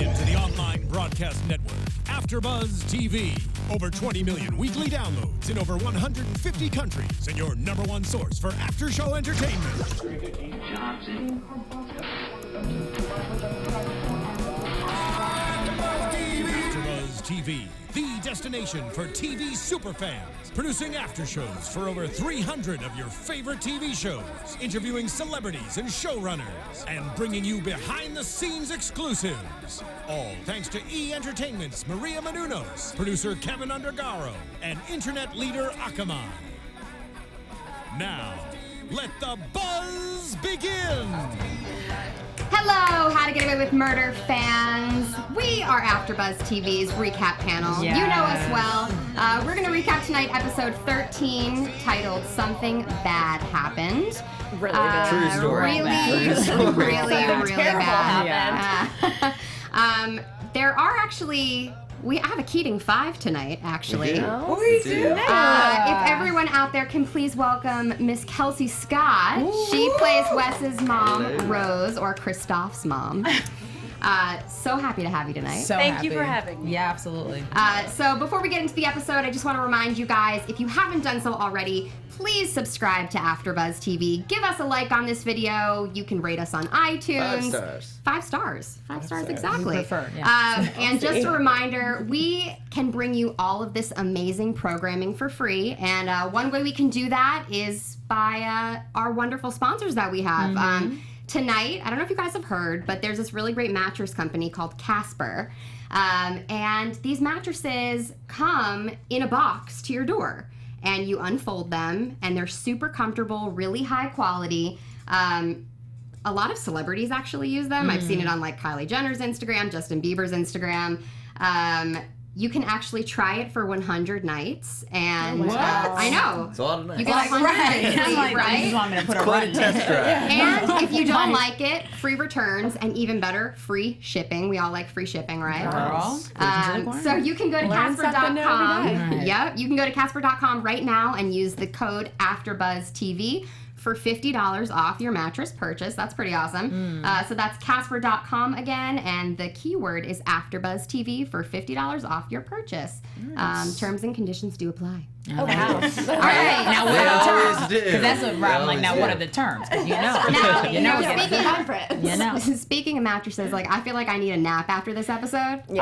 into the online broadcast network, AfterBuzz TV. Over 20 million weekly downloads in over 150 countries, and your number one source for after-show entertainment. AfterBuzz TV, the destination for TV superfans. Producing after shows for over 300 of your favorite TV shows, interviewing celebrities and showrunners, and bringing you behind-the-scenes exclusives. All thanks to E! Entertainment's Maria Menounos, producer Kevin Undergaro, and internet leader Akamai. Now, let the buzz begin! Hello, How to Get Away with Murder fans. We are AfterBuzz TV's recap panel. Yes. You know us well. We're going to recap tonight episode 13, titled Something Bad Happened. Really bad. True story. Really bad. Yeah. There are actually... I have a Keating 5 tonight, actually. We do. If everyone out there can please welcome Miss Kelsey Scott. She plays Wes's mom, Rose, or Christoph's mom. So happy to have you tonight. Thank you for having me. Yeah, absolutely. So before we get into the episode, I just want to remind you guys, if you haven't done so already, please subscribe to AfterBuzz TV. Give us a like on this video. You can rate us on iTunes. 5 stars. 5 stars. 5 stars, exactly. We prefer, yeah. And just a reminder, we can bring you all of this amazing programming for free. And one way we can do that is by our wonderful sponsors that we have. Tonight, I don't know if you guys have heard, but there's this really great mattress company called Casper. And these mattresses come in a box to your door. And you unfold them, and they're super comfortable, really high quality. A lot of celebrities actually use them. I've seen it on like Kylie Jenner's Instagram, Justin Bieber's Instagram. You can actually try it for 100 nights, and I know It's a lot of nights. you get 100 nights, I'm like, right? you just want me to put a Quite a run test drive. And if you don't like it, free returns, and even better, free shipping. We all like free shipping, right? Girl. So you can go to Learn something new every Casper.com. day. Yep, you can go to Casper.com right now and use the code AfterBuzzTV for $50 off your mattress purchase. That's pretty awesome. So that's Casper.com again, and the keyword is AfterBuzzTV for $50 off your purchase. Terms and conditions do apply. Oh, wow. All right. Now, what They are the always terms? do. Because that's what They I'm like, always now do. what are the terms? 'Cause you know. Now, you know. speaking- You know. Speaking of mattresses, like I feel like I need a nap after this episode. A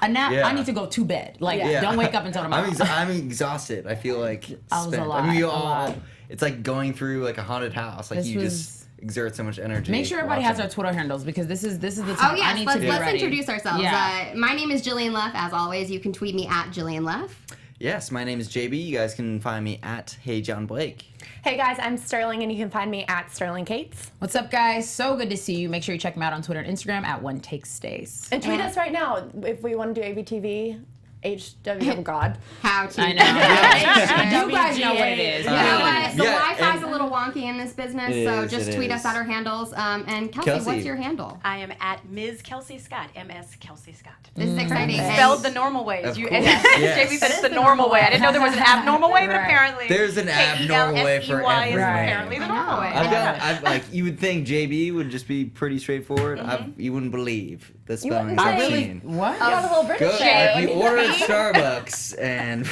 nap. Yeah. I need to go to bed. Like, Yeah. don't wake up until tomorrow. I'm exhausted. I feel like I was spent. a lot, I mean, a lot. it's like going through like a haunted house. Like This you was- just exert so much energy. Make sure everybody has watching. our Twitter handles because this is the time. Oh I yes, need let's, to be let's ready. introduce ourselves. Yeah. My name is Jillian Leff. As always, you can tweet me at Jillian Leff. Yes, my name is JB. You guys can find me at Hey John Blake. Hey guys, I'm Sterling, and you can find me at Sterling Cates. What's up, guys? So good to see you. Make sure you check me out on Twitter and Instagram at OneTakeStace. And tweet us right now if we want to do ABTV. HW, oh God. How to? I know. You guys know what it is. You know what? The Yeah, Wi-Fi's and- a little wonky in this business, It so is, just it tweet us is. at our handles. And Kelsey, Kelsey. what's your handle? I am at Ms. Kelsey Scott, MS Kelsey Scott. This is exciting. And- Spelled the normal way. Of You, course, and yes. JB said it's the normal way. I didn't know there was an abnormal way, but Right. apparently There's an abnormal way for K-E-L-S-E-Y is everything. apparently the normal way. I've like you would think JB would just be pretty straightforward. You wouldn't believe the spellings wouldn't I've say- seen. What? You got a little British Go, there. you order at Starbucks and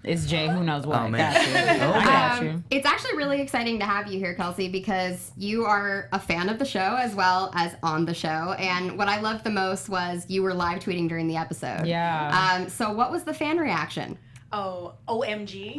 It's Jay. Who knows what? Oh, man. Got you. I got you. It's actually really exciting to have you here, Kelsey, because you are a fan of the show as well as on the show. And what I loved the most was you were live tweeting during the episode. Yeah. So what was the fan reaction? Oh, OMG.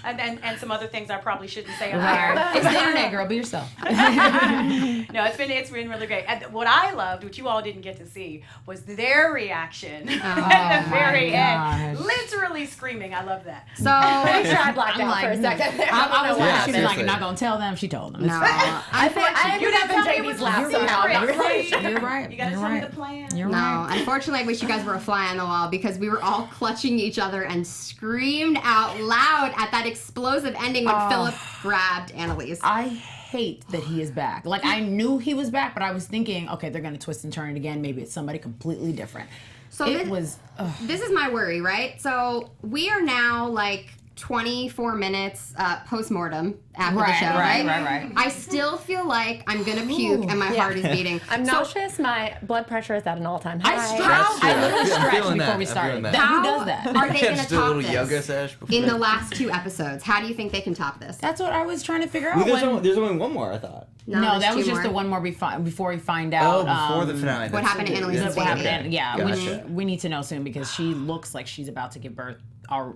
and some other things I probably shouldn't say on Right. air. It's the internet, girl. Be yourself. No, it's been really great. And what I loved, which you all didn't get to see, was their reaction at the very end. gosh. Literally screaming. I love that. So I'm sure I blacked I'm out like, for a second there. I was Yeah, like, she was like, seriously. not gonna tell them. She told them. It's no, fine. I ended up in JB's lap You're somehow. right. I'm not really sure. You're right. You gotta You're tell me right. the plan. You're no. right. Unfortunately, I wish you guys were a fly on the wall because we were all clutching each other and screamed out loud at that explosive ending when Philip grabbed Annalise. I hate that he is back. Like, I knew he was back, but I was thinking, okay, they're gonna twist and turn it again. Maybe it's somebody completely different. So It was. this is my worry, right? So we are now like 24 minutes post-mortem after the show, Right. I still feel like I'm gonna puke and my heart is beating. I'm nauseous. My blood pressure is at an all-time high. I literally stretched before we started. Who does that? Are they gonna Just do a top little yoga this sesh before. in the last 2 episodes? How do you think they can top this? That's what I was trying to figure out. Well, there's only one more, I thought. No, there's that was 2 just more. the one more before we find out. Before the finale. What happened to Annalise's What baby? happened? Yeah, Gotcha. we need to know soon because she looks like she's about to give birth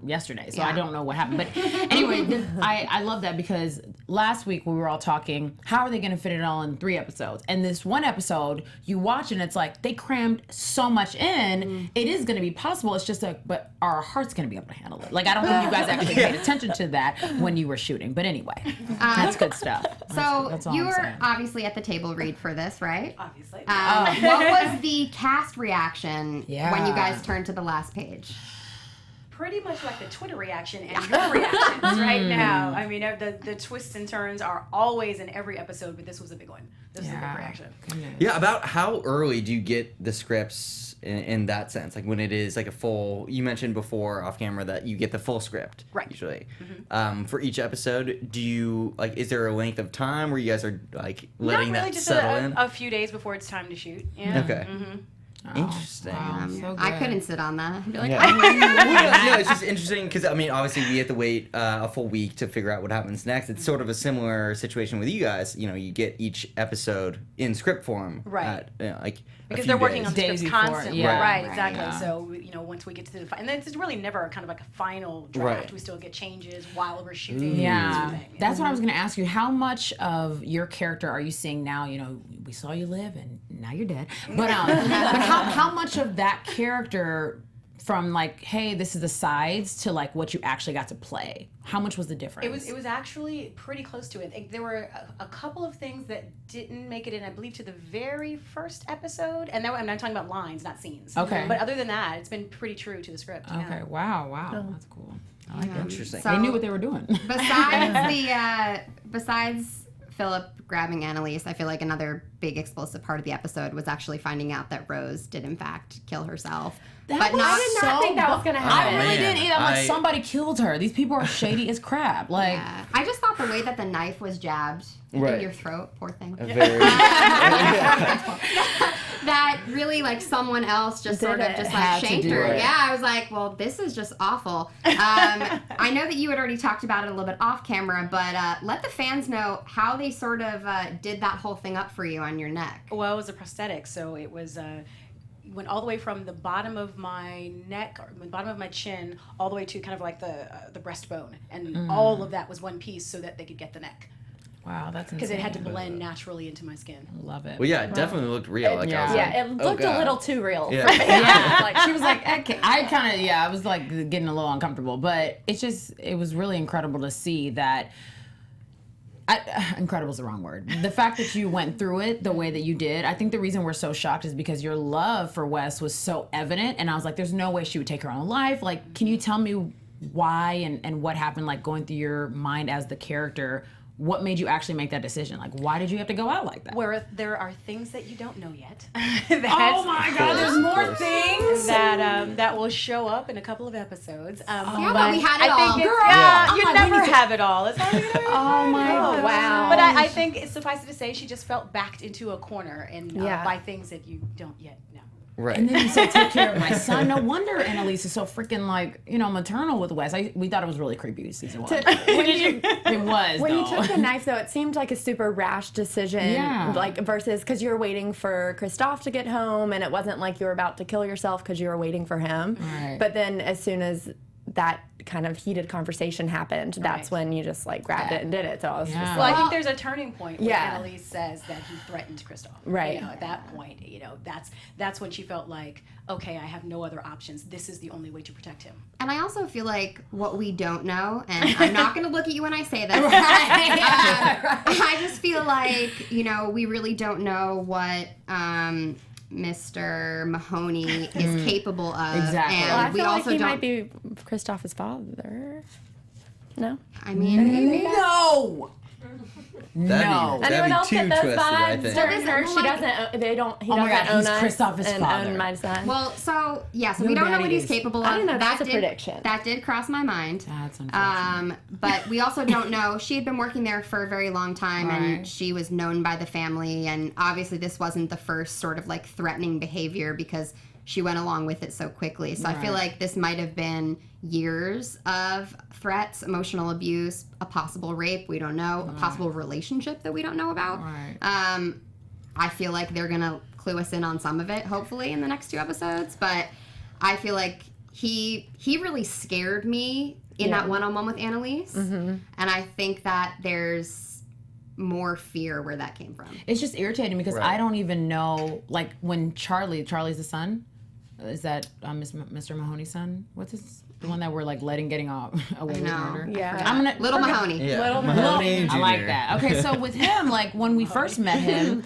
yesterday. So Yeah. I don't know what happened. But anyway, I love that because last week we were all talking, how are they going to fit it all in 3 episodes? And this one episode, you watch and it's like they crammed so much in. It is going to be possible. It's just like, but our heart's going to be able to handle it. Like, I don't think you guys actually paid attention to that when you were shooting. But anyway, that's good stuff. So That's all you I'm were saying. obviously at the table read for this, right? Obviously. What was the cast reaction when Yeah. you guys turned to the last page? Pretty much like the Twitter reaction and your reactions right now. I mean, the twists and turns are always in every episode, but this was a big one. This was a big reaction. Yeah, about how early do you get the scripts in that sense? Like when it is like a full, you mentioned before off camera that you get the full script, Right. usually. For each episode, do you, like, is there a length of time where you guys are like letting Not really, that just settle in? a few days before it's time to shoot. Yeah. Okay. Interesting. So I good. couldn't sit on that. I'd be like, Yeah. Well, no, it's just interesting because I mean, obviously, we have to wait a full week to figure out what happens next. It's sort of a similar situation with you guys. You know, you get each episode in script form, Right. Like Because a they're few working days. on the Days scripts before, constantly. yeah. Right, Right, exactly. yeah. So, once we get to the and then it's really never kind of like a final draft. Right. We still get changes while we're shooting. Yeah, that sort of thing. that's what I was going to ask you. How much of your character are you seeing now? You know, we saw you live, and now you're dead. But how much of that character, from like, hey, this is the sides, to like what you actually got to play? How much was the difference? It was actually pretty close to it. There were a couple of things that didn't make it in, I believe, to the very first episode, and I'm not talking about lines, not scenes. Okay. But other than that, it's been pretty true to the script. Okay. Yeah. Wow. That's cool. I like it. Interesting. So- They knew what they were doing. besides Philip grabbing Annalise, I feel like another big explosive part of the episode was actually finding out that Rose did in fact kill herself. That but was not I did not think that was going to happen. I really man. didn't either. I'm like, I- somebody killed her. These people are shady as crap. Like, Yeah. I just thought the way that the knife was jabbed Right. in your throat, poor thing. Very. That really, like, someone else just Did sort of it. just Had like to shanked do her. it. Yeah, I was like, well, this is just awful. I know that you had already talked about it a little bit off camera, but let the fans know how they sort of did that whole thing up for you on your neck. Well, it was a prosthetic, so it was went all the way from the bottom of my neck, or the bottom of my chin, all the way to kind of like the breastbone, and all of that was one piece so that they could get the neck, wow, that's insane. because it had to blend naturally into my skin. Love it. Well, yeah, it definitely looked real. Like, I was Yeah. like, Yeah, it oh, looked a God. little too real. Yeah. For me. Yeah, like she was like, okay. I was like getting a little uncomfortable, but it was really incredible to see that. Incredible is the wrong word. The fact that you went through it the way that you did, I think the reason we're so shocked is because your love for Wes was so evident, and I was like, there's no way she would take her own life. Like, can you tell me why and what happened, like going through your mind as the character? What made you actually make that decision? Like, why did you have to go out like that? Where there are things that you don't know yet. Oh my God, there's more things. that will show up in a couple of episodes. Yeah, but we had it all. Think Girl, yeah, you I'm like, we never need to- have it all. It's all you know. Oh my God. Wow. But I think it's suffice it to say, she just felt backed into a corner and Yeah. by things that you don't yet know. Right. And then you said, take care of my son. No wonder Annalise is so freaking, like, maternal with Wes. We thought it was really creepy season 1. It was, When you though. took the knife, though, it seemed like a super rash decision. Yeah. Like, versus because you were waiting for Christoph to get home, and it wasn't like you were about to kill yourself because you were waiting for him. Right. But then as soon as that kind of heated conversation happened, that's Right. when you just, like, grabbed it and did it. So I was Yeah. just Well, like, I think there's a turning point where Yeah. Annalise says that he threatened Christoph. Right. At that point, that's when she felt like, okay, I have no other options. This is the only way to protect him. And I also feel like what we don't know, and I'm not going to look at you when I say this, I just feel like, we really don't know what Mr. Mahoney is capable of. Exactly. And well, I we feel also like he don't. might be Christoph's father. No? I mean, No! No. That'd Anyone be else too get those twisted, I vibes think. during her? Well, She like- doesn't. They don't. He Oh my doesn't God, he's own us Christoph's and father. own my son. Well, so Your we don't know daddy what he's is- capable of. I don't know, that's a did, prediction. That did cross my mind. That's unfortunate. But we also don't know. She had been working there for a very long time, Right. and she was known by the family. And obviously, this wasn't the first sort of like threatening behavior because she went along with it so quickly. So I feel like this might have been years of threats, emotional abuse, a possible rape. We don't know. A possible relationship that we don't know about. Right. I feel like they're gonna clue us in on some of it, hopefully, in the next 2 episodes. But I feel like he really scared me in that one-on-one with Annalise, and I think that there's more fear where that came from. It's just irritating because Right. I don't even know, like, when Charlie's the son? Is that Mr. Mahoney's son? What's the one that we're, like, getting away with know. murder? Yeah. I'm gonna... Little Mahoney. Yeah. Little Mahoney I like Jr. that. Okay, so with him, like, when we first met him,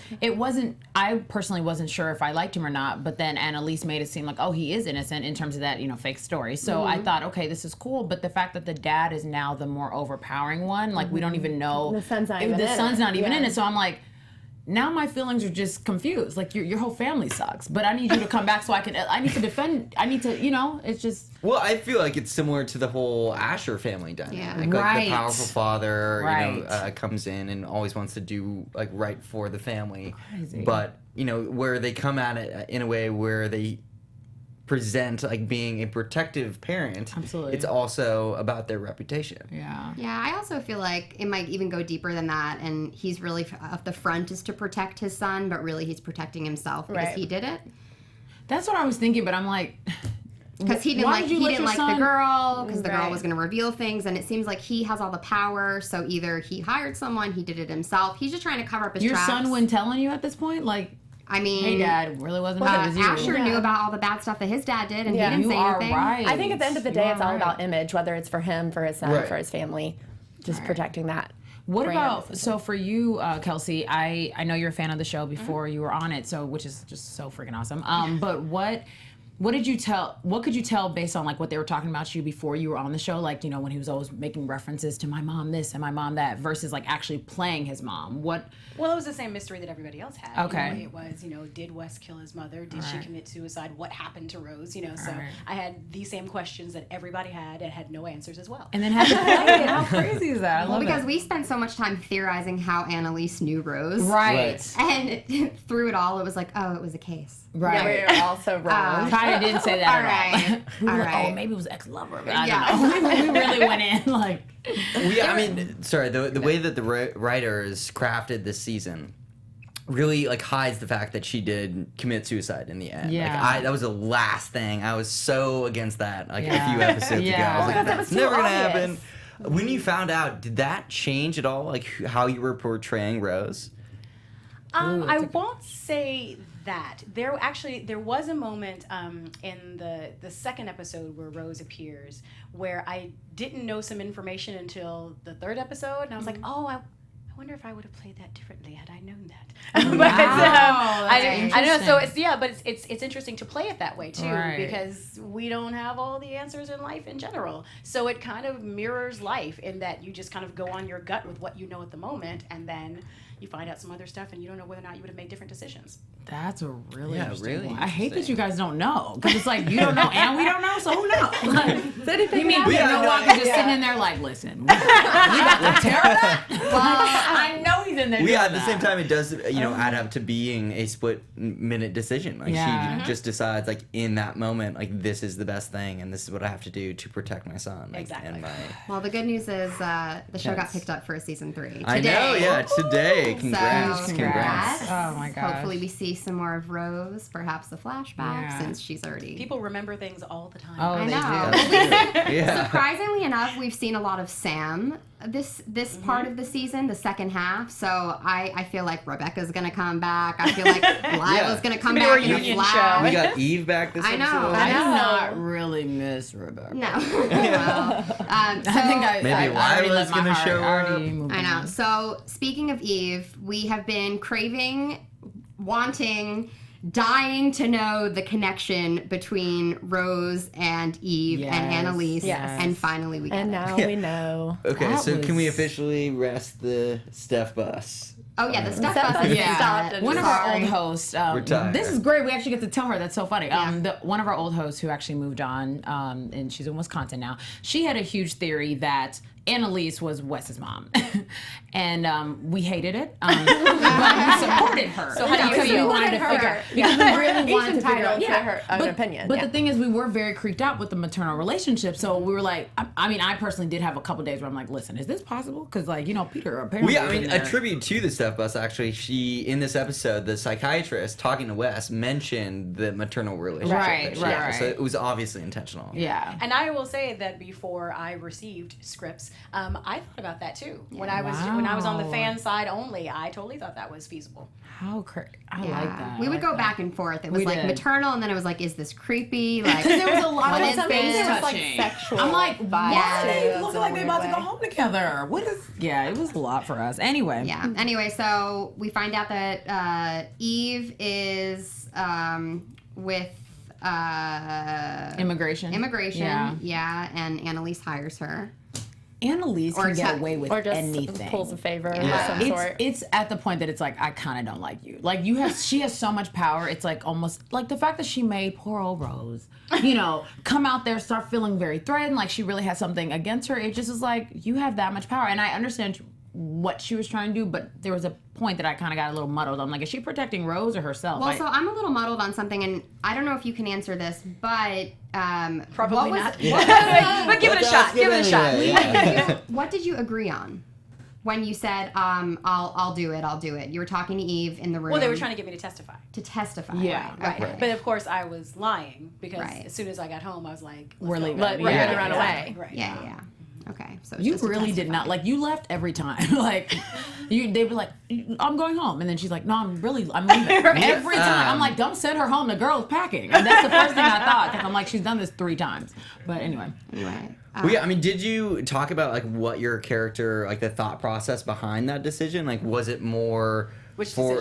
I personally wasn't sure if I liked him or not, but then Annalise made it seem like, oh, he is innocent in terms of that, fake story. So I thought, okay, this is cool, but the fact that the dad is now the more overpowering one, like, we don't even know. The son's not even in it. in it. So I'm like, now my feelings are just confused. Like, your whole family sucks, but I need you to come back so I need to defend, it's just. Well, I feel like it's similar to the whole Asher family dynamic. Yeah. Like Right. the powerful father, Right. comes in and always wants to do like right for the family. Crazy. But where they come at it in a way where they present like being a protective parent. Absolutely. It's also about their reputation. Yeah. Yeah, I also feel like it might even go deeper than that, and he's really up the front is to protect his son, but really he's protecting himself because Right. he did it. That's what I was thinking, but I'm like, Because he didn't Why like did you he let didn't your like the son- girl because the girl Right. was going to reveal things, and it seems like he has all the power. So either he hired someone, he did it himself. He's just trying to cover up his your tracks. son wasn't telling you at this point? Like, I mean, hey, Dad, really wasn't as good as you. Asher Yeah. knew about all the bad stuff that his dad did, and Yeah. he didn't You say are anything. right. I think at the end of the You day, are it's all right. about image, whether it's for him, for his son, Right. for his family, just protecting that. What brand, about, essentially. so for you, Kelsey, I know you're a fan of the show before you were on it, so which is just so freaking awesome. But what could you tell based on like what they were talking about you before you were on the show? Like, when he was always making references to my mom this and my mom that versus like actually playing his mom. Well, it was the same mystery that everybody else had. Okay. It was, did Wes kill his mother? Did she Right. commit suicide? What happened to Rose? So Right. I had these same questions that everybody had and had no answers as well. And then had to play it. How crazy is that? I Well, love because it. we spent so much time theorizing how Annalise knew Rose. Right. And through it all, it was like, oh, it was a case. Right. Yeah, we were also wrong. Kind of didn't say that All at all. right. We were All like, oh, right. maybe it was ex-lover. But I Yeah. don't know. We really went in like. Yeah, I mean, sorry, the way that the writers crafted this season really like hides the fact that she did commit suicide in the end. Yeah. Like, that was the last thing. I was so against that like Yeah. a few episodes ago. Yeah. I was like, Because it that's was too never gonna obvious. happen. When you found out, did that change at all? Like how you were portraying Rose? I won't say that. There was a moment in the second episode where Rose appears where I didn't know some information until the third episode, and I was like, oh, I wonder if I would have played that differently had I known that. I know. So it's interesting to play it that way too, Right. because we don't have all the answers in life in general. So it kind of mirrors life in that you just kind of go on your gut with what you know at the moment, and then you find out some other stuff, and you don't know whether or not you would have made different decisions. That's a really Yeah, interesting really one. I hate that interesting. you guys don't know because it's like you don't know and we don't know, so who knows? Like, you mean We Peter have no Walker just idea. sitting in there like, listen, we got to tear that? I know he's in there. Well, yeah, at doing the that. same time, it does add up to being a split-minute decision. Like Yeah. she just decides, like in that moment, like this is the best thing, and this is what I have to do to protect my son. Like, Exactly. And my, Well, the good news is the show got Yes. picked up for a season 3 today. I know, yeah, today. Congrats, So, congrats. Oh my gosh. Hopefully we see some more of Rose, perhaps a flashback, Yeah. since she's already... People remember things all the time. Oh, I they know. do. Yeah. Surprisingly enough, we've seen a lot of Sam this part of the season, the second half. So I feel like Rebecca's gonna come back. I feel like Lila's gonna come It's back gonna be a in a reunion flash. We got Eve back this I know, episode. I do know. not really miss Rebecca. No. Well, so, I think Maybe I already Lila's let my gonna heart- show already up. moved I know. on. So speaking of Eve, we have been craving, wanting dying to know the connection between Rose and Eve and Annalise. Yes. And finally we get And it. now we know. Okay, That so can we was- officially rest the Steph bus? Oh yeah, the stuff Steph bus. bus stopped and One of our old hosts. Retired. This is great. We actually get to tell her. That's so funny. Yeah. One of our old hosts who actually moved on, and she's in Wisconsin now. She had a huge theory that Annalise was Wes's mom, and we hated it, but we supported her. So how do you because feel? we wanted to figure. Yeah, we really Each wanted to figure entitled, out her own opinion. But yeah. the thing is, we were very creeped out with the maternal relationship. So we were like, I mean, I personally did have a couple days where I'm like, listen, is this possible? Because like, Peter apparently. Well, yeah, I was mean, in a there. tribute to the Steph bus, actually, in this episode, the psychiatrist talking to Wes mentioned the maternal relationship. Right, that she right, had. right. So it was obviously intentional. Yeah. And I will say that before I received scripts, I thought about that too. When I was on the Wow. fan side only, I totally thought that was feasible. How I Yeah. like that. We would go back and forth. It was We like did. maternal, and then it was like, is this creepy? Like, Because there was a lot What of is things this? There was, like, touching. sexual I'm like, vibes why to are it. they It was looking a like they're weird about to go way. home together? What is? Yeah, it was a lot for us. Anyway. yeah. Anyway, so we find out that Eve is with Immigration. Yeah, and Annalise hires her. Annalise Or can get te- away with or just anything. pulls a favor Yeah. of some It's, sort. it's at the point that it's like, I kind of don't like you. Like, she has so much power. It's like almost like the fact that she made poor old Rose, come out there, start feeling very threatened, like she really has something against her. It just is like, you have that much power. And I understand what she was trying to do, but there was a point that I kind of got a little muddled. I'm like, is she protecting Rose or herself? Well, so I'm a little muddled on something, and I don't know if you can answer this, but Probably what was, not. What, But give it a shot. Give it a shot. Yeah. what did you agree on when you said, I'll do it, I'll do it? You were talking to Eve in the room. Well, they were trying to get me to testify. to testify. Yeah. Right. Okay. But of course, I was lying because Right. as soon as I got home, I was like, We're let's go. leaving. But we're Yeah. gonna run away. Right. Yeah. Okay. So it's You just to really did testify. not, like, you left every time. Like, they were like, I'm going home. And then she's like, no, I'm leaving. Every time. I'm like, don't send her home. The girl's packing. And that's the first thing I thought. Because I'm like, she's done this 3 times. But anyway. Anyway. Well, yeah, I mean, did you talk about like what your character, like the thought process behind that decision? Like, was it more Which for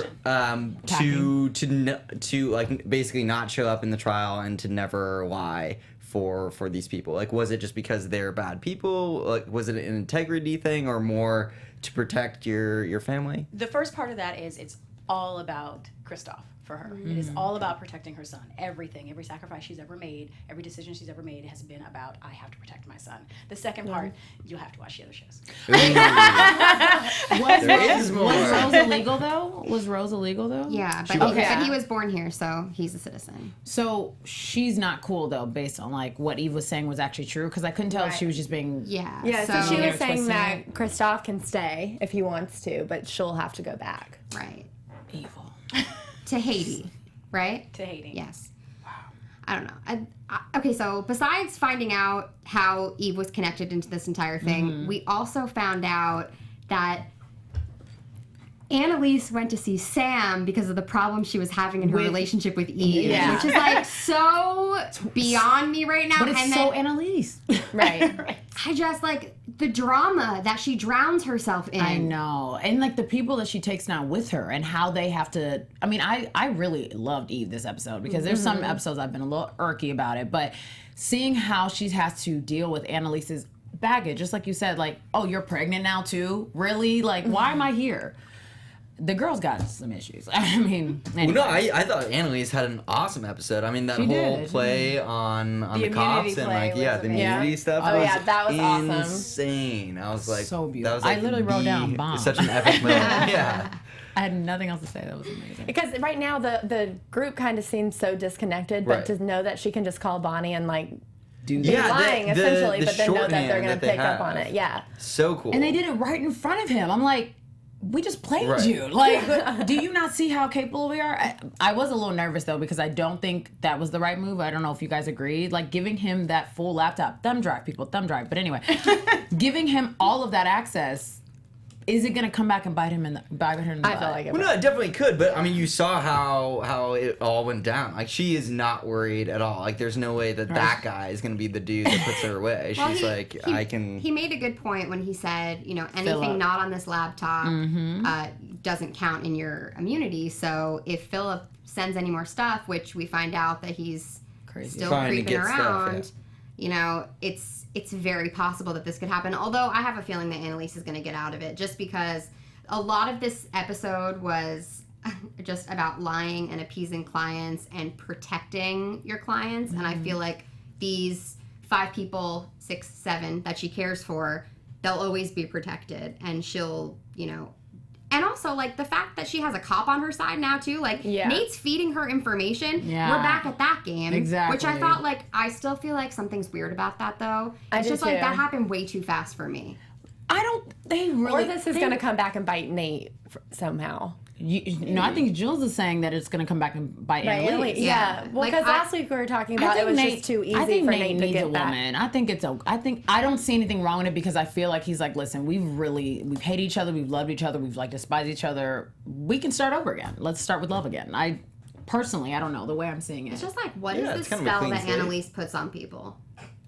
decision? to like basically not show up in the trial and to never lie for these people? Like, was it just because they're bad people? Like, was it an integrity thing or more to protect your family? The first part of that is it's all about Kristoff for her. It is all about protecting her son. Everything, every sacrifice she's ever made, every decision she's ever made has been about, I have to protect my son. The second part, you'll have to watch the other shows. There is more. Was Rose illegal, though? Yeah, She but was. but he was born here, so he's a citizen. So she's not cool, though, based on, like, what Eve was saying was actually true. Because I couldn't tell if she was just being... Yeah. Yeah, so she They're was saying twisting that Kristoff can stay if he wants to, but she'll have to go back. Right. evil. To Haiti, right? To Haiti. Yes. Wow. I don't know. Okay, so besides finding out how Eve was connected into this entire thing, we also found out that Annalise went to see Sam because of the problem she was having in her relationship with Eve, Yeah. which is like so beyond me right now. But it's and so then Annalise. Right. I just like the drama that she drowns herself in. I know. And like the people that she takes now with her and how they have to, I mean, I really loved Eve this episode because there's some episodes I've been a little irky about it, but seeing how she has to deal with Annalise's baggage, just like you said, like, oh, you're pregnant now too? Really? Like, why am I here? The girl's got some issues. I mean, anyway. Well, no, I thought Annalise had an awesome episode. I mean, that She whole did. play on the cops immunity and play like was the amazing. immunity stuff Oh, was yeah, that was awesome. insane. I was like, So that beautiful. was like I literally wrote down bomb. such an epic moment. Yeah. I had nothing else to say. That was amazing. Because right now the group kind of seems so disconnected, but Right. to know that she can just call Bonnie and like Do be that. lying essentially, but then know that they're shorthand going that to they pick up have. on it. Yeah. So cool. And they did it right in front of him. I'm like, we just played Right. you. Like, do you not see how capable we are? I was a little nervous, though, because I don't think that was the right move. I don't know if you guys agreed. Like, giving him that full laptop, thumb drive, people, thumb drive. But anyway, giving him all of that access, is it going to come back and bite her in the I feel like it. Well, no, it definitely could, but I mean, you saw how it all went down. Like, she is not worried at all. Like, there's no way that that guy is going to be the dude that puts her away. Well, She's he- like, he- I can. He made a good point when he said, Fill up. anything not on this laptop, doesn't count in your immunity. So if Philip sends any more stuff, which we find out that he's still Trying to creeping get stuff, around, you know, it's very possible that this could happen. Although I have a feeling that Annalise is going to get out of it, just because a lot of this episode was just about lying and appeasing clients and protecting your clients. And I feel like these 5 people, 6, 7 that she cares for, they'll always be protected, and she'll, you know, and also like the fact that she has a cop on her side now too, like Nate's feeding her information. Yeah. We're back at that game. Exactly. Which I thought, like, I still feel like something's weird about that though. It's do just like too. that happened way too fast for me. They really. Or this is going to come back and bite Nate somehow. I think Jules is saying that it's going to come back and bite Annalise. Yeah. Well, Like, because I- last week we were talking about it was just too easy I think for Nate Nate to needs a get back. woman. I think I don't see anything wrong with it, because I feel like he's like, listen, we've hated each other, we've loved each other, we've like despised each other. We can start over again. Let's start with love again. I don't know the way I'm seeing it. It's just like, what is Yeah, this it's kind of a spell clean that slate. Annalise puts on people?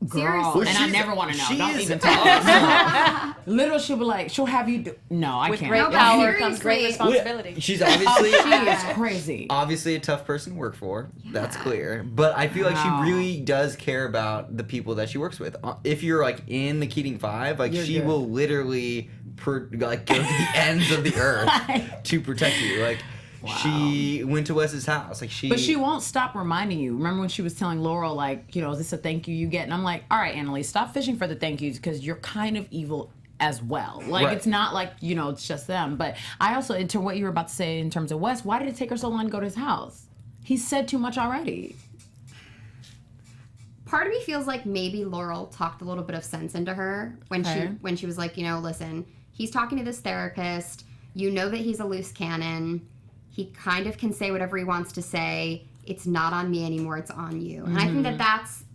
Girl, Seriously. and I She's- never want to know. she Don't is even tell me. Literally, she'll be like, she'll have you do. No, I With can't. great No, but power comes great seriously- responsibility. She's obviously She is crazy. obviously a tough person to work for. That's clear. But I feel like Wow. she really does care about the people that she works with. If you're like in the Keating 5, like You're she good. will literally like go to the ends of the earth to protect you. Like she went to Wes's house. Like But she won't stop reminding you. Remember when she was telling Laurel, like, you know, is this a thank you you get? And I'm like, all right, Annalise, stop fishing for the thank yous, because you're kind of evil as well. Like, Right. it's not like, you know, it's just them. But I also, into what you were about to say in terms of Wes, why did it take her so long to go to his house? He said too much already. Part of me feels like maybe Laurel talked a little bit of sense into her when Okay. she was like, you know, listen, he's talking to this therapist. You know that he's a loose cannon. He kind of can say whatever he wants to say. It's not on me anymore. It's on you. And I think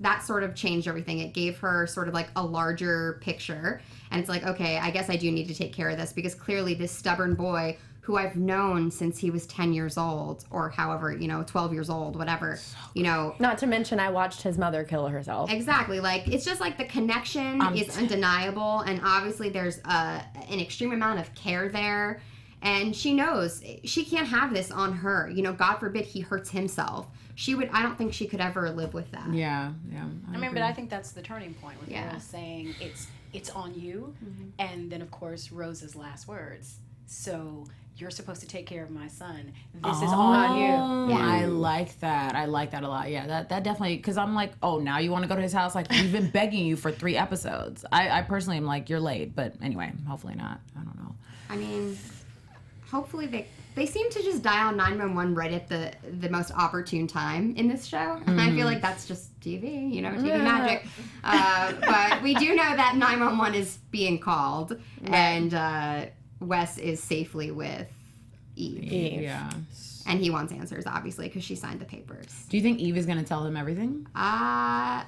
that sort of changed everything. It gave her sort of like a larger picture. And it's like, okay, I guess I do need to take care of this, because clearly this stubborn boy who I've known since he was 10 years old, or however, you know, 12 years old, whatever, you know. Not to mention, I watched his mother kill herself. Exactly. Like, it's just like the connection is undeniable. And obviously there's an extreme amount of care there. And she knows she can't have this on her. You know, God forbid he hurts himself. I don't think she could ever live with that. Yeah. I mean, but I think that's the turning point with Yeah. Rose saying it's on you, and then of course Rose's last words. So you're supposed to take care of my son. This is on you. Oh, I like that. I like that a lot. Yeah, that definitely, because I'm like, oh, now you want to go to his house? Like, we've been begging you for 3 episodes. I personally am like, you're late. But anyway, hopefully not. I don't know. I mean, hopefully they seem to just dial 911 right at the most opportune time in this show. And I feel like that's just TV, you know, TV magic. But we do know that 911 is being called, and Wes is safely with Eve. Yeah. And he wants answers, obviously, because she signed the papers. Do you think Eve is going to tell him everything? I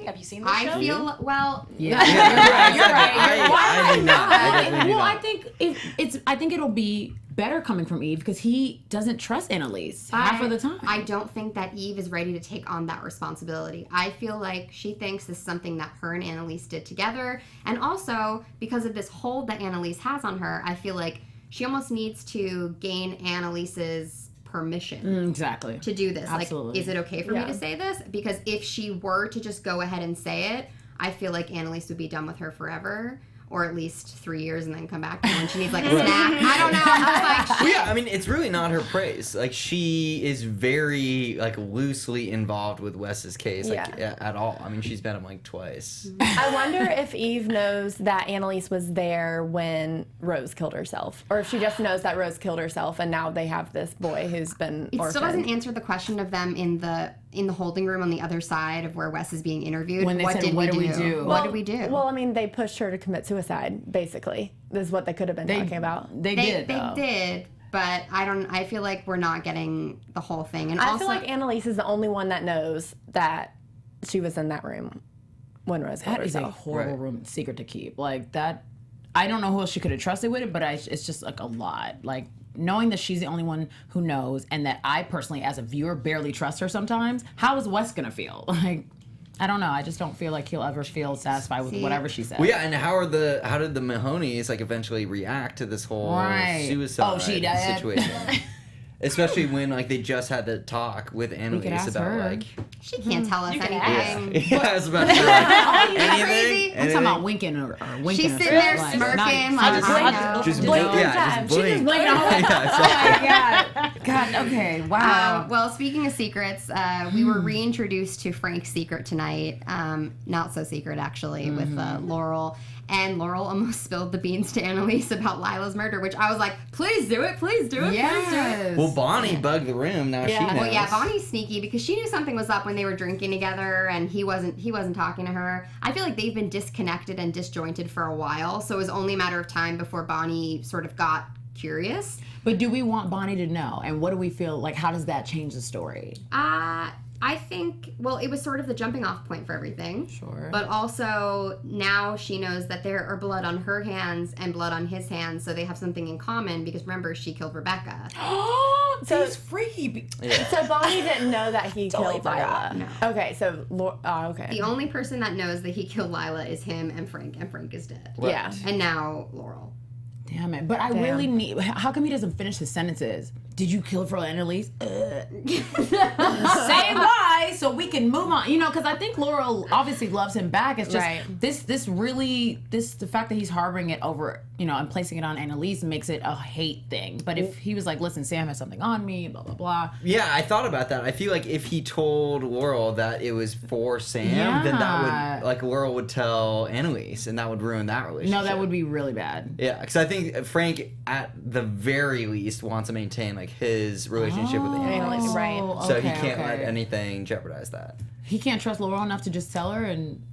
Have you seen the show? I feel, well, Yeah. You're right. I do not. I definitely do Well, not. I think I think it'll be better coming from Eve, because he doesn't trust Annalise half of the time. I don't think that Eve is ready to take on that responsibility. I feel like she thinks this is something that her and Annalise did together. And also, because of this hold that Annalise has on her, I feel like she almost needs to gain Annalise's permission Exactly. to do this. Absolutely. Like, is it okay for me to say this? Because if she were to just go ahead and say it, I feel like Annalise would be done with her forever. Or at least 3 years, and then come back to her when she needs like a snack. I don't know. I'm just like, Well, yeah, I mean, it's really not her praise. Like, she is very, like, loosely involved with Wes's case, like, at all. I mean, she's met him, like, twice. I wonder if Eve knows that Annalise was there when Rose killed herself, or if she just knows that Rose killed herself, and now they have this boy who's been it orphaned. still doesn't answer the question of them in the holding room on the other side of where Wes is being interviewed. When they what said, did "What we did we do? do?" What did we do? Well, I mean, they pushed her to commit suicide, basically. This is what they could have been talking about. They did, though. They did, but I feel like we're not getting the whole thing. And I also, feel like Annalise is the only one that knows that she was in that room when Rose killed That is a herself. horrible room secret to keep. Like, that, I don't know who else she could have trusted with it, but it's just like a lot. Like, knowing that she's the only one who knows, and that I personally, as a viewer, barely trust her sometimes, how is Wes gonna feel? Like, I don't know. I just don't feel like he'll ever feel satisfied with whatever she says. Well, yeah, and how did the Mahoneys like eventually react to this whole suicide situation? Especially when like they just had the talk with Annalise about her. like She can't tell us anything. yeah, I was about to say like, anything. Crazy. I'm talking about winking or winking. She's or sitting there something, smirking, not- like, I know. Just Blink blink, time. just She blink. just blinked Oh my Yeah, God. God, okay, wow. Well, speaking of secrets, we were reintroduced to Frank's secret tonight. Not so secret, actually, with Laurel. And Laurel almost spilled the beans to Annalise about Lila's murder, which I was like, please do it, please do it, please do it. Yes. Well, Bonnie bugged the room. Now she knows. Well, yeah, Bonnie's sneaky because she knew something was up when they were drinking together, and he wasn't talking to her. I feel like they've been disconnected and disjointed for a while, so it was only a matter of time before Bonnie sort of got curious. But do we want Bonnie to know? And what do we feel like? How does that change the story? I think, well, it was sort of the jumping off point for everything. Sure. But also, now she knows that there are blood on her hands and blood on his hands, so they have something in common because remember, she killed Rebecca. Oh, So- these freaky. So Bonnie didn't know that he Totally killed Lila. No. Okay, so okay. The only person that knows that he killed Lila is him and Frank is dead. Yeah. And now Laurel. Damn it. But I really need. How come he doesn't finish his sentences? Did you kill for Annalise? Say why so we can move on. You know, because I think Laurel obviously loves him back. It's just the fact that he's harboring it over, you know, and placing it on Annalise makes it a hate thing. But if he was like, listen, Sam has something on me, blah, blah, blah. Yeah, I thought about that. I feel like if he told Laurel that it was for Sam, then that would, like, Laurel would tell Annalise, and that would ruin that relationship. No, that would be really bad. Yeah, because I think Frank, at the very least, wants to maintain, like, his relationship with Annalise. Right. So he can't let anything jeopardize that. He can't trust Laurel enough to just tell her, and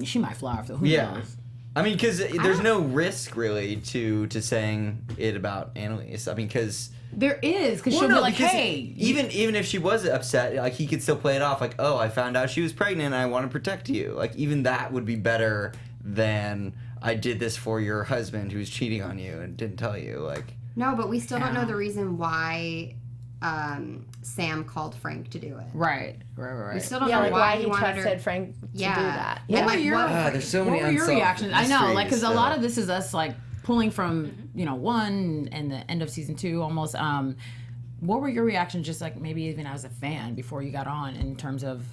she might fly off the who knows? I mean, because there's no risk, really, to saying it about Annalise. I mean, because... There is, because she'll be like, hey... Even if she was upset, like, he could still play it off like, oh, I found out she was pregnant and I want to protect you. Like, even that would be better than, I did this for your husband who's cheating on you and didn't tell you. Like... No, but we still don't know the reason why Sam called Frank to do it. Right. We still don't know like why he wanted trusted her. Frank to do Yeah. that. And like, there's so many What were your unsolved reactions? I know, like, because a mysteries lot still. of this is us, like, pulling from, you know, 1 and the end of season 2 almost. What were your reactions, just like maybe even as a fan before you got on, in terms of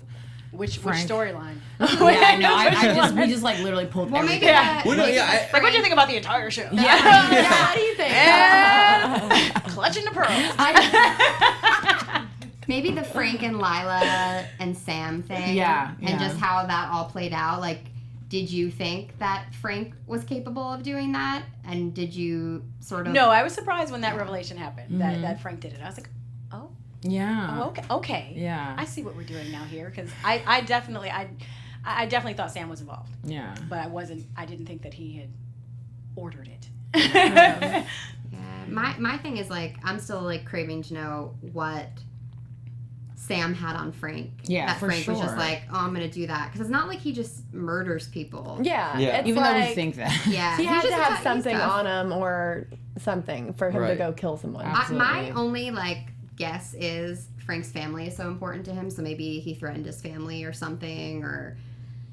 Which Frank? storyline? Yeah, I know. We just like literally pulled. Well, maybe everything. that. Well, no, maybe yeah, that's Like, what do you Frank- think about the entire show? How do you think? Clutching the pearls. Maybe the Frank and Lila and Sam thing. Yeah. And just how that all played out. Like, did you think that Frank was capable of doing that? And did you sort of... No, I was surprised when that revelation happened, that Frank did it. I was like, oh, Yeah. okay. Yeah. I see what we're doing now here, because I definitely thought Sam was involved, Yeah. but I didn't think that he had ordered it. Yeah. My thing is, like, I'm still, like, craving to know what Sam had on Frank. Yeah, that for Frank was just sure. like, oh, I'm gonna do that, because it's not like he just murders people. Yeah. Yeah. It's Even though we like think that. Yeah, he had to just have got something stuff. on him or something for him to Right. go kill someone. My only, like, guess is Frank's family is so important to him, so maybe he threatened his family or something, or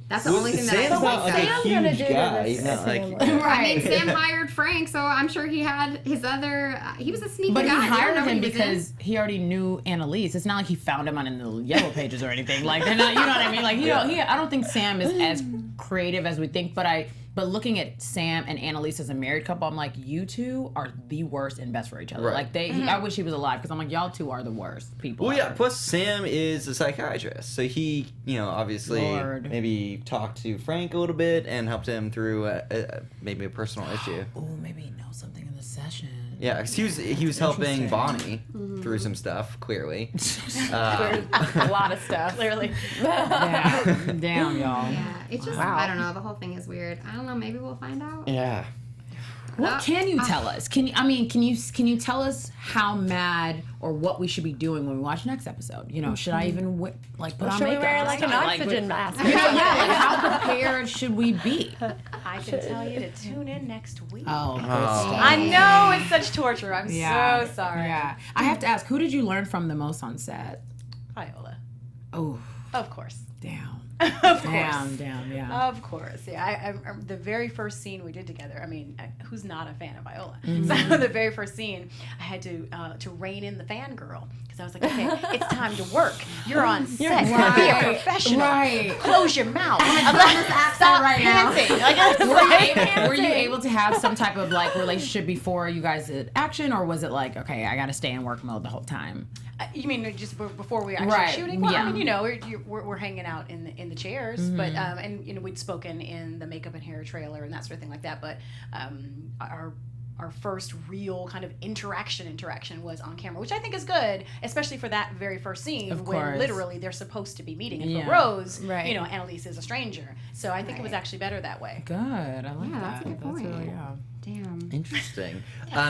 that's the only thing that I Sam's can not like think a of. Sam's gonna huge do to guy. this He's not like... family? I mean, Sam hired Frank, so I'm sure he had his other. He was a sneaky But he guy. We don't hired know what him he was in. because he already knew Annalise. It's not like he found him on the yellow pages or anything. Like, they're not, you know what I mean? Like, I don't think Sam is as creative as we think, but looking at Sam and Annalise as a married couple, I'm like, you two are the worst and best for each other. Right. Like, I wish he was alive, because I'm like, y'all two are the worst people. Well, yeah, ever. plus Sam is a psychiatrist, so he, obviously Lord. maybe talked to Frank a little bit and helped him through maybe a personal issue. Oh, maybe he knows something in the session. Yeah, because he was helping Interesting. Bonnie through some stuff, clearly. A lot of stuff. Clearly. Damn, y'all. Yeah, it's just Wow. I don't know. The whole thing is weird. I don't know. Maybe we'll find out. Yeah. What can you tell us? Can you tell us how mad or what we should be doing when we watch next episode? You know, should I even put on Should we makeup? wear like an oxygen mask? or Yeah, something? like how prepared should we be? I can tell you to tune in next week. Oh, I know it's such torture. I'm so sorry. Yeah, I have to ask, who did you learn from the most on set? Viola. Oh, Of course. damn. Of course. Damn, yeah. Of course, yeah. I the very first scene we did together. I mean, who's not a fan of Viola? Mm-hmm. So the very first scene, I had to rein in the fangirl because I was like, okay, it's time to work. You're on set. Right. Be a professional. Right. Close your mouth. I'm on this accent right now. Panting. Like, Were you able to have some type of like relationship before you guys did action, or was it like, okay, I got to stay in work mode the whole time? You mean just before we actually Right. shooting? Well, Yeah. I mean, you know, we're hanging out in the chairs, but and you know, we'd spoken in the makeup and hair trailer and that sort of thing like that. But our first real kind of interaction was on camera, which I think is good, especially for that very first scene Of when course. literally they're supposed to be meeting. And Yeah. for Rose, Right. you know, Annalise is a stranger, so I think it was actually better that way. Good. I like Yeah, that. that's a good point. really, yeah. Damn. Interesting.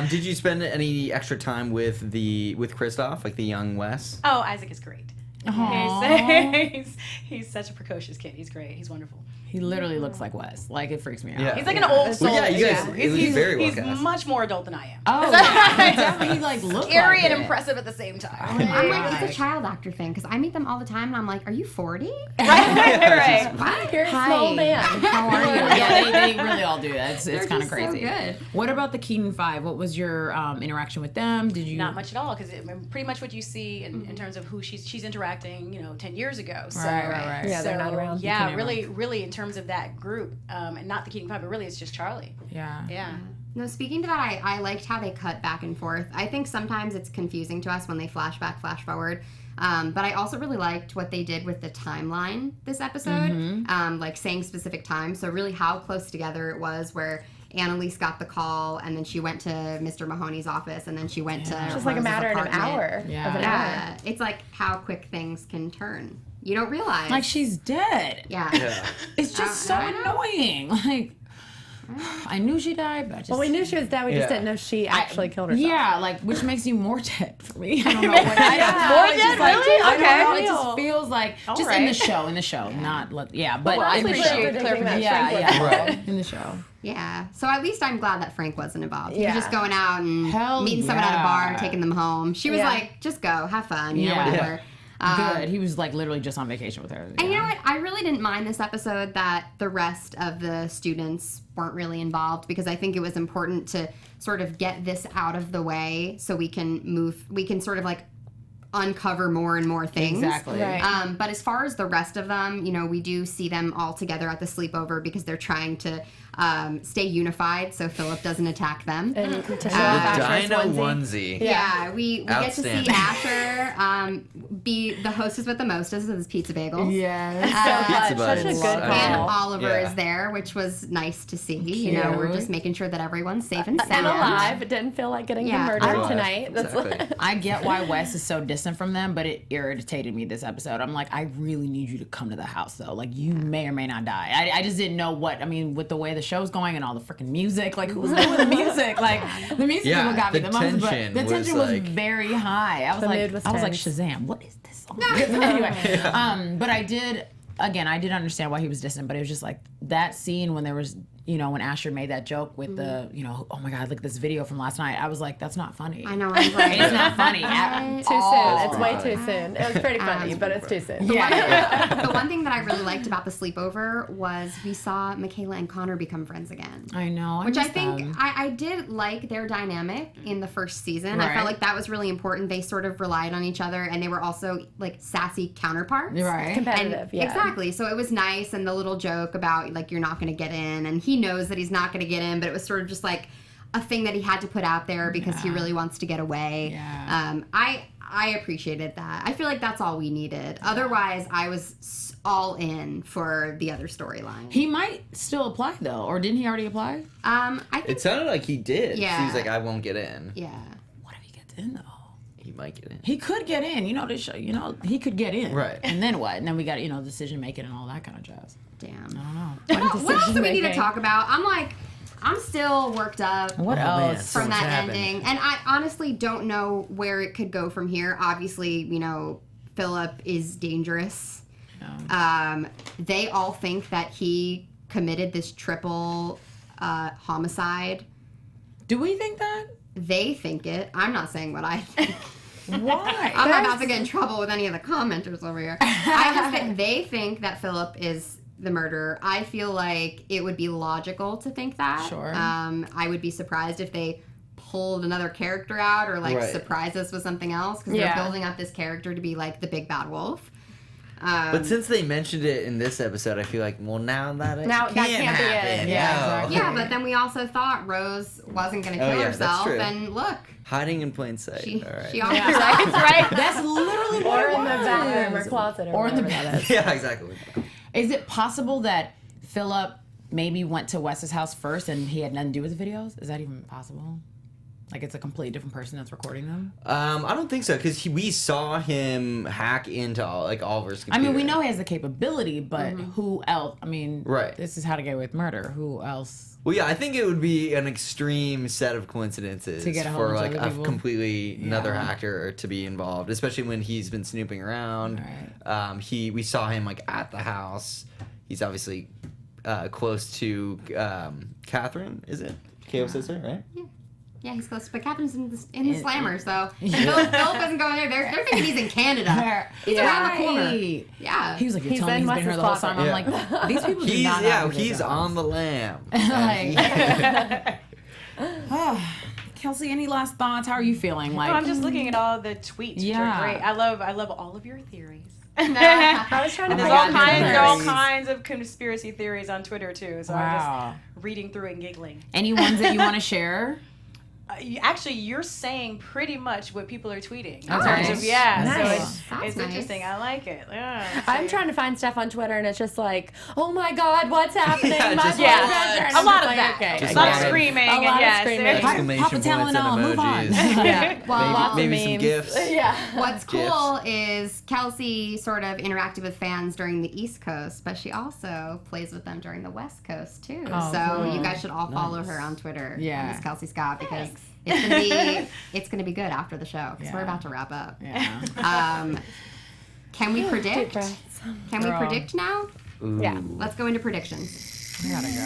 Did you spend any extra time with Kristoff, like the young Wes? Oh, Isaac is great. Aw. He's such a precocious kid. He's great. He's wonderful. He literally looks like Wes. Like, it freaks me out. Yeah. He's like an old soul. Well, yeah, you guys. It was very well He's cast. much more adult than I am. Oh, yeah. He like looks Scary like and it. impressive at the same time. I'm like, it's a child actor thing because I meet them all the time and I'm like, are you 40? right. What? You're a small man. How are you? Yeah, they really all do that. It's They're kind of just so crazy. good. What about the Keating Five? What was your interaction with them? Did you Not much at all, because pretty much what you see in terms of who she's interacting, you know, 10 years ago. So, Right. Yeah, they're so, not around. Yeah, You really, can really, in terms of that group, and not the Keating Five, but really, it's just Charlie. Yeah. Yeah. No, speaking to that, I liked how they cut back and forth. I think sometimes it's confusing to us when they flash back, flash forward. But I also really liked what they did with the timeline this episode, like saying specific times. So really how close together it was where Annalise got the call and then she went to Mr. Mahoney's office and then she went to Just like a Rose's matter of an apartment. hour. Yeah. Of an hour. Yeah, it's like how quick things can turn. You don't realize. Like, she's dead. Yeah. Yeah. It's just so I know. annoying. Like, I knew she died, but I just. Well, we knew she was dead. We just Yeah. didn't know she actually killed herself. Yeah, like, which makes you more dead for me. I don't know. What, More it's just dead? like, Really? I don't Okay. know. It just feels like All just right. in the show, not yeah, but Well, I in the appreciate show. clarification. that Yeah, Frank yeah, was Right. in the show. Yeah. So at least I'm glad that Frank wasn't involved. He Yeah. was just going out and Hell meeting someone at a bar and yeah. taking them home. She was Yeah. like, just go, have fun, you know, Yeah. whatever. Good. He was like literally just on vacation with her. And you know what? I really didn't mind this episode that the rest of the students weren't really involved because I think it was important to sort of get this out of the way so we can sort of like uncover more and more things. Exactly. Right. But as far as the rest of them, you know, we do see them all together at the sleepover because they're trying to stay unified so Philip doesn't attack them. And to show The off Asher's Dino onesie. onesie. Yeah, we get to see Outstanding. Asher be the hostess with the mostest of his pizza bagels. Yes. Pizza Such a Buzz. good And call. Oliver Yeah. is there, which was nice to see. You know, we're Cute. just making sure that everyone's safe and sound. And alive. It didn't feel like getting Yeah. murdered Alive. tonight. That's Exactly. I get why Wes is so distant from them, but it irritated me this episode. I'm like, I really need you to come to the house, though. Like, you may or may not die. I just didn't know what, I mean, with the way the show's going and all the freaking music, like, who's doing the music? Like, the music is Yeah, what got me the the most, but tension the was, tension was like- very high. I was The like, mood was I was like, tense. Shazam, what is this song? Anyway, but I did understand why he was distant, but it was just like that scene when there was, you know, when Asher made that joke with the, you know, oh my God, look at this video from last night. I was like, that's not funny. I know, I'm right. It's not funny at Right. too all. soon. It's way funny. too soon. It was pretty funny, but it's too soon. The one thing that I really liked about the sleepover was we saw Michaela and Connor become friends again. I know. Which I miss think them. I did like their dynamic in the first season. I Right. felt like that was really important. They sort of relied on each other and they were also like sassy counterparts. Right. Competitive, yeah. Exactly. So it was nice, and the little joke about like you're not going to get in, and he knows that he's not going to get in, but it was sort of just like a thing that he had to put out there because he really wants to get away. Yeah. I appreciated that. I feel like that's all we needed. Otherwise, I was all in for the other storyline. He might still apply though, or didn't he already apply? I think It sounded like he did. Yeah. He was like, I won't get in. yeah. What if he gets in though? He might get in. He could get in. You know, they show. You know, he could get in. Right. And then what? And then we got decision making and all that kind of jazz. Damn. I don't know. What else do we need to decision-making. talk about? I'm still worked up. What man. else? So From much that happened. ending. And I honestly don't know where it could go from here. Obviously, you know, Philip is dangerous. They all think that he committed this triple homicide. Do we think that? They think it. I'm not saying what I think. Why? I'm not about to get in trouble with any of the commenters over here. I just think they think that Philip is the murderer. I feel like it would be logical to think that. Sure. I would be surprised if they pulled another character out or like surprised us with something else because they're building up this character to be like the big bad wolf. But since they mentioned it in this episode, I feel like, well, now that Now can't that can't be happen. it. Yeah, exactly. Yeah, but then we also thought Rose wasn't going to kill that's herself, true. and look, Hiding in plain sight. she All right. she almost right? That's literally what Or it in the was. bathroom or closet or in the whatever that is. Yeah, exactly. Is it possible that Philip maybe went to Wes's house first and he had nothing to do with the videos? Is that even possible? Like it's a completely different person that's recording them? I don't think so, because we saw him hack into Oliver's computer. I mean, we know he has the capability, but who else? I mean, Right. This is how to get away with murder. Who else? Well, yeah, I think it would be an extreme set of coincidences To get a for whole like bunch of a people. completely another Yeah. hacker to be involved, especially when he's been snooping around. Right. We saw him like at the house. He's obviously close to Catherine. Is it K.O. sister, right? Yeah, he's close, but Catherine's in the slammer, so Philip isn't going there. They're thinking he's in Canada. He's around the corner. Right. Yeah. He was like, you're He's telling me in he's been here the whole Wes's time. closet. I'm like, these people do He's not know who this he's is. on the lam. Like, Kelsey, any last thoughts? How are you feeling? Like, No, I'm just looking at all the tweets, which Yeah. are great. I love all of your theories. I was trying to There's figure all out kinds, the there are all theories. kinds of conspiracy theories on Twitter too. So I'm wow. just reading through it and giggling. Any ones that you want to share? Actually, you're saying pretty much what people are tweeting. In Okay. terms of, yeah, Nice. so That's it's nice. interesting. I like it. Yeah. I'm trying to find stuff on Twitter, and it's just like, oh my God, what's happening? Yeah, My just boyfriend what? turned A lot into of that. Okay, Just a lot a of lot of- screaming a and lot of yes, screaming. there's- Exclamation Papa points and Tylenol, move on. emojis. Yeah. Well, maybe Lots some of gifs. memes. Yeah. What's cool is Kelsey sort of interacted with fans during the East Coast, but she also plays with them during the West Coast too. Oh, so cool. you guys should all follow Nice. her on Twitter. Yeah. Miss Kelsey Scott, because it's gonna be good after the show because we're Yeah. about to wrap up. Yeah. Can we Deep predict? breaths. Can we Girl. predict now? Ooh. Yeah. Let's go into predictions. I gotta go.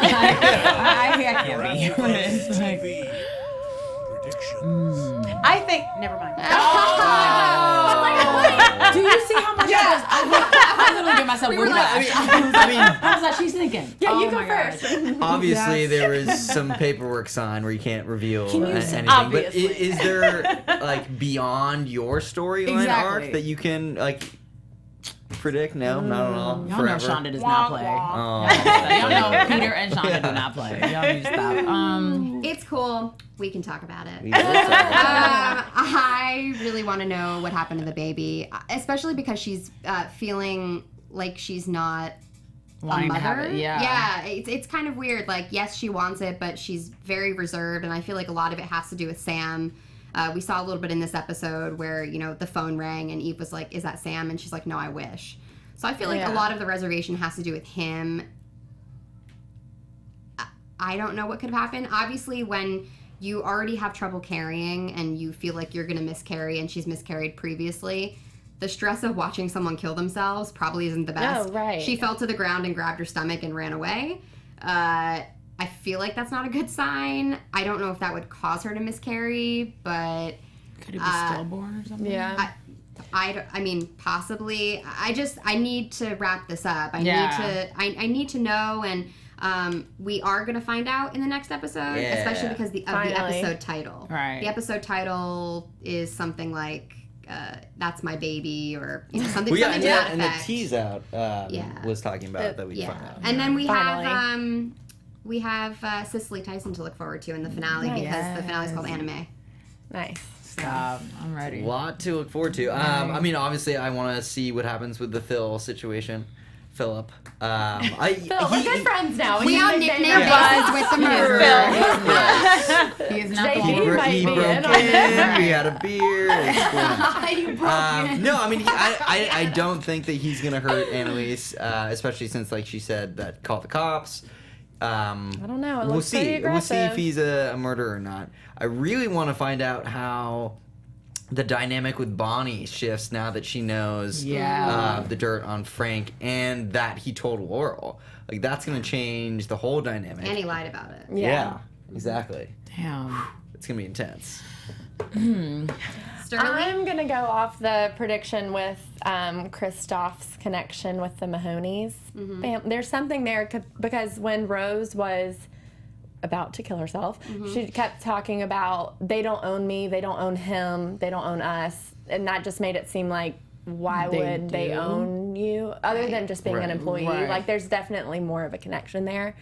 I can't be. It's like- I think. Never mind. Do you see how much I literally give myself whiplash. I was like, she's thinking. Yeah, Oh you go my gosh. first. Obviously, there was some paperwork signed where you can't reveal anything. Obviously. But is there like beyond your storyline Exactly. arc that you can like predict? No, not at all. Y'all know Forever. Shonda does not play. Oh. Y'all know Peter and Shonda do not play. Y'all need to stop. It's cool. We can talk about it. We did talk. I really want to know what happened to the baby, especially because she's feeling like she's not a Wanting to mother. have it, yeah. Yeah, it's kind of weird. Like, yes, she wants it, but she's very reserved, and I feel like a lot of it has to do with Sam. We saw a little bit in this episode where, you know, the phone rang and Eve was like, is that Sam? And she's like, no, I wish. So I feel like a lot of the reservation has to do with him. I don't know what could have happened. Obviously, when you already have trouble carrying and you feel like you're going to miscarry and she's miscarried previously, the stress of watching someone kill themselves probably isn't the best. Oh, right. She fell to the ground and grabbed her stomach and ran away. I feel like that's not a good sign. I don't know if that would cause her to miscarry, but Could it be stillborn or something? Yeah. I mean, possibly. I need to wrap this up. I need to know, and we are going to find out in the next episode, Yeah. especially because of the Finally. episode title. Right. The episode title is something like, that's my baby, or you know, something, Well, yeah, something to that and the effect. tease out Yeah. was talking about that we Yeah. find out. And then Finally. we have Cicely Tyson to look forward to in the finale, Nice. because the finale is called Anime. Nice. Stop. I'm ready. A lot to look forward to. I mean, obviously, I want to see what happens with the Phil situation. Philip. Phil, we're good friends now. We can on nickname nickname her basis with the murderer. He is not the JP one. might He be broke in. in. We had a beer. It's going You broke in. no, I mean, I don't think that he's gonna hurt Annalise, especially since, like she said, that call the cops. I don't know. It We'll looks see. pretty We'll see if aggressive. he's a murderer or not. I really want to find out how the dynamic with Bonnie shifts now that she knows the dirt on Frank and that he told Laurel. Like, that's gonna change the whole dynamic. And he lied about it. Yeah, exactly. Damn. It's gonna be intense. Sterling? I'm gonna go off the prediction with Kristoff's connection with the Mahoneys. There's something there because when Rose was about to kill herself, she kept talking about they don't own me, they don't own him, they don't own us, and that just made it seem like why would they own you other than just being an employee? Like there's definitely more of a connection there.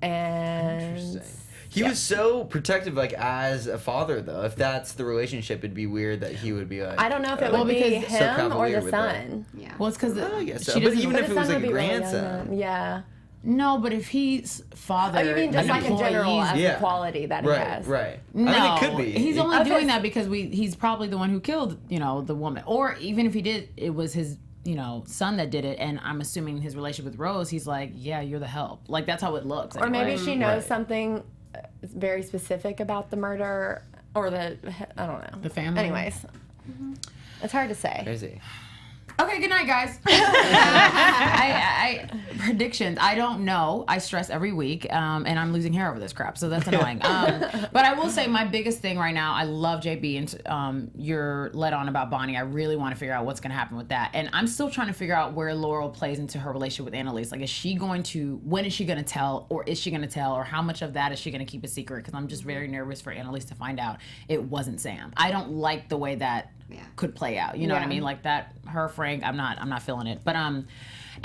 And he was so protective, like as a father, though. If that's the relationship, it'd be weird that he would be like. I don't know if it would be him or the son. Yeah. Well, it's because I guess so. But even if it was like a grandson. Yeah. No, but if he's father, Oh, you mean just like in general as a quality that he has? Right. No, I mean, it could be. He's only doing that because he's probably the one who killed, the woman. Or even if he did, it was his, son that did it. And I'm assuming his relationship with Rose, he's like, yeah, you're the help. Like, that's how it looks. Or anyway. maybe she knows something very specific about the murder or I don't know. The family. Anyways. It's hard to say. Crazy. Okay, good night, guys. Predictions. I don't know. I stress every week, and I'm losing hair over this crap, so that's annoying. But I will say my biggest thing right now, I love JB, and you're led on about Bonnie. I really want to figure out what's going to happen with that. And I'm still trying to figure out where Laurel plays into her relationship with Annalise. Like, when is she going to tell, or is she going to tell, or how much of that is she going to keep a secret? Because I'm just very nervous for Annalise to find out it wasn't Sam. I don't like the way that could play out. You know what I mean? Like that, her Frank, I'm not feeling it. But and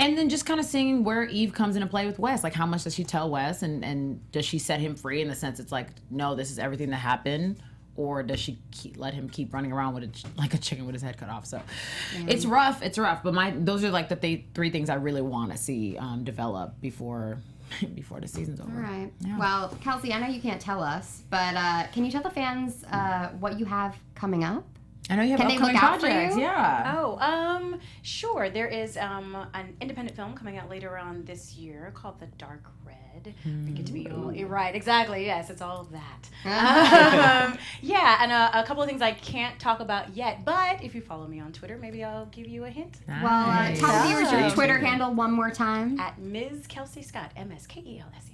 then just kind of seeing where Eve comes into play with Wes. Like, how much does she tell Wes, and does she set him free in the sense it's like, no, this is everything that happened, or does she let him keep running around with like a chicken with his head cut off? So it's rough. But those are like the three things I really want to see develop before the season's over. All right. Yeah. Well, Kelsey, I know you can't tell us, but can you tell the fans what you have coming up? I know you have Can they upcoming look out for projects. you? Yeah. Oh, sure. There is an independent film coming out later on this year called The Dark Red. We get to be all right. Exactly. Yes, it's all of that. And a couple of things I can't talk about yet. But if you follow me on Twitter, maybe I'll give you a hint. Well, tell the viewers your Twitter handle one more time. At Ms. Kelsey Scott, MSKELSEYSC.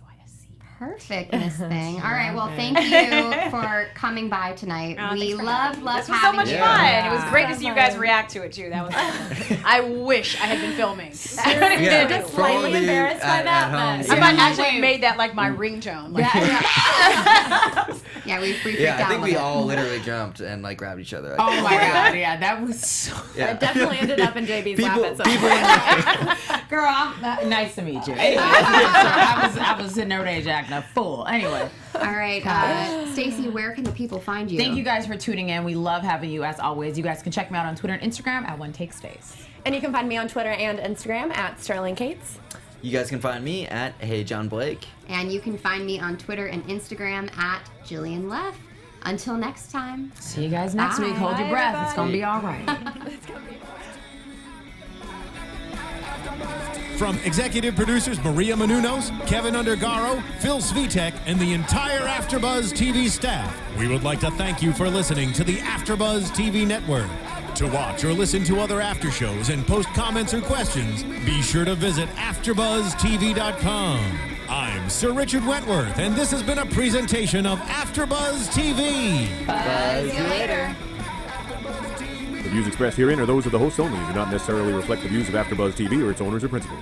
Perfect, Miss Thing. All right, well, thank you for coming by tonight. We love this was so having much you. fun. It was great to see you guys react to it too. That was awesome. I wish I had been filming. Just slightly embarrassed by that. I might actually made that like my ringtone. Like, Yeah, we freaked Yeah, out I think with we it. all literally jumped and like grabbed each other. Oh my god, yeah, that was so. Yeah. It definitely ended up in JB's lap at some point. Girl, nice to meet you. Anyway, I was sitting there with acting a fool. Anyway. All right, Stacy, where can the people find you? Thank you guys for tuning in. We love having you as always. You guys can check me out on Twitter and Instagram at OneTakeStace. And you can find me on Twitter and Instagram at Sterling Cates. You guys can find me at Hey John Blake. And you can find me on Twitter and Instagram at Jillian Leff. Until next time. See you guys next week. Hold your breath. It's going to be all right. From executive producers Maria Menounos, Kevin Undergaro, Phil Svitek, and the entire AfterBuzz TV staff, we would like to thank you for listening to the AfterBuzz TV network. To watch or listen to other after shows and post comments or questions, be sure to visit AfterBuzzTV.com. I'm Sir Richard Wentworth, and this has been a presentation of AfterBuzz TV. Buzz you later. The views expressed herein are those of the hosts only and do not necessarily reflect the views of AfterBuzz TV or its owners or principals.